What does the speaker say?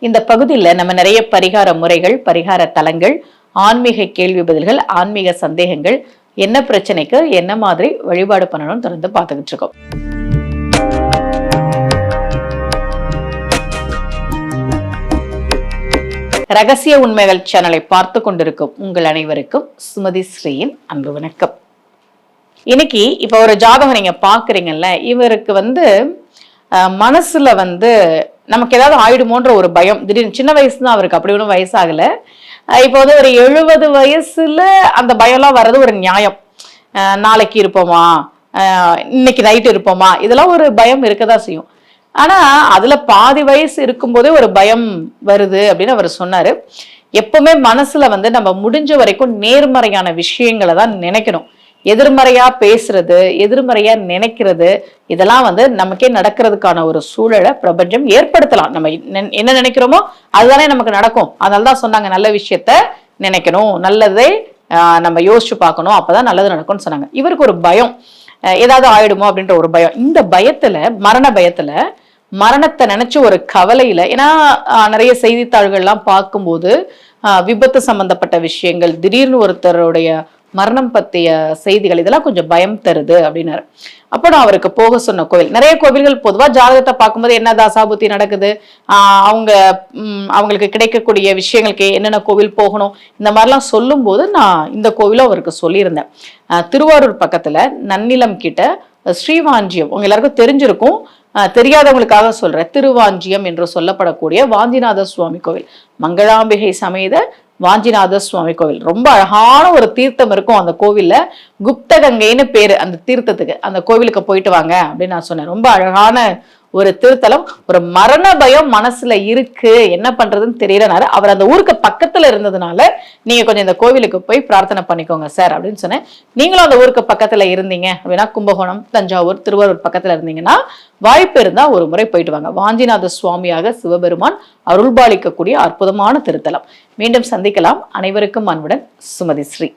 இந்த பகுதியில் நம்ம நிறைய பரிகார முறைகள், பரிகார தலங்கள், ஆன்மீக கேள்வி பதில்கள், ஆன்மீக சந்தேகங்கள், என்ன பிரச்சனைக்கு என்ன மாதிரி வழிபாடு பண்ணணும்னு தொடர்ந்து பார்த்துக்கிட்டு இருக்கோம். ரகசிய உண்மைகள் சேனலை பார்த்து கொண்டிருக்கும் உங்கள் அனைவருக்கும் சுமதி ஸ்ரீயின் அன்பு வணக்கம். இன்னைக்கு இப்ப ஒரு ஜாதகம் நீங்க பாக்குறீங்கல்ல, இவருக்கு மனசுல நமக்கு ஏதாவது ஆயிடுமோன்ற ஒரு பயம். திடீர்னு சின்ன வயசு தான் அவருக்கு, அப்படி ஒன்றும் வயசாகல. இப்போ ஒரு 70 வயசுல அந்த பயம்லாம் வர்றது ஒரு நியாயம். நாளைக்கு இருப்போமா, இன்னைக்கு நைட்டு இருப்போமா, இதெல்லாம் ஒரு பயம் இருக்கதான் செய்யும். ஆனா அதுல பாதி வயசு இருக்கும்போதே ஒரு பயம் வருது அப்படின்னு அவர் சொன்னாரு. எப்பவுமே மனசுல நம்ம முடிஞ்ச வரைக்கும் நேர்மறையான விஷயங்களை தான் நினைக்கணும். எதிர்மறையா பேசுறது, எதிர்மறையா நினைக்கிறது, இதெல்லாம் நமக்கே நடக்கிறதுக்கான ஒரு சூழலை பிரபஞ்சம் ஏற்படுத்தலாம். நம்ம என்ன நினைக்கிறோமோ அதுதானே நமக்கு நடக்கும். அதனாலதான் சொன்னாங்க, நல்ல விஷயத்த நினைக்கணும், நல்லதே நம்ம யோசிச்சு பார்க்கணும், அப்பதான் நல்லது நடக்கும்னு சொன்னாங்க. இவருக்கு ஒரு பயம், ஏதாவது ஆயிடுமோ அப்படின்ற ஒரு பயம். இந்த பயத்துல, மரண பயத்துல, மரணத்தை நினைச்சு ஒரு கவலையில, ஏன்னா நிறைய செய்தித்தாள்கள்லாம் பார்க்கும்போது விபத்து சம்பந்தப்பட்ட விஷயங்கள், திடீர்னு ஒருத்தருடைய மரணம் பற்றிய செய்திகள், இதெல்லாம் கொஞ்சம் பயம் தருது அப்படின்னாரு. அப்போ நான் அவருக்கு போக சொன்ன கோவில், நிறைய கோவில்கள் பொதுவாக ஜாதகத்தை பார்க்கும்போது என்ன தசாபுத்தி நடக்குது, அவங்களுக்கு கிடைக்கக்கூடிய விஷயங்களுக்கு என்னென்ன கோவில் போகணும், இந்த மாதிரிலாம் சொல்லும்போது நான் இந்த கோவிலும் அவருக்கு சொல்லியிருந்தேன். திருவாரூர் பக்கத்துல நன்னிலம் கிட்ட ஸ்ரீவாஞ்சியம், உங்க எல்லாருக்கும் தெரிஞ்சிருக்கும், தெரியாதவங்களுக்காக சொல்றேன், திருவாஞ்சியம் என்று சொல்லப்படக்கூடிய வாஞ்சிநாத சுவாமி கோவில், மங்களாம்பிகை சமேத வாஞ்சிநாத சுவாமி கோவில். ரொம்ப அழகான ஒரு தீர்த்தம் இருக்கும் அந்த கோவில்ல, குப்தகங்கைன்னு பேரு அந்த தீர்த்தத்துக்கு. அந்த கோவிலுக்கு போயிட்டு வாங்க அப்படின்னு நான் சொன்னேன். ரொம்ப அழகான ஒரு திருத்தலம். ஒரு மரண பயம் மனசுல இருக்கு, என்ன பண்றதுன்னு தெரியலனாரு. அவர் அந்த ஊருக்கு பக்கத்துல இருந்ததுனால நீங்க கொஞ்சம் இந்த கோவிலுக்கு போய் பிரார்த்தனை பண்ணிக்கோங்க சார் அப்படின்னு சொன்னேன். நீங்களும் அந்த ஊருக்கு பக்கத்துல இருந்தீங்க அப்படின்னா, கும்பகோணம், தஞ்சாவூர், திருவாரூர் பக்கத்துல இருந்தீங்கன்னா வாய்ப்பு இருந்தா ஒரு முறை போயிட்டு வாங்க. வாஞ்சிநாத சுவாமியாக சிவபெருமான் அருள்பாலிக்கக்கூடிய அற்புதமான திருத்தலம். மீண்டும் சந்திக்கலாம். அனைவருக்கும் அன்புடன் சுமதி ஸ்ரீ.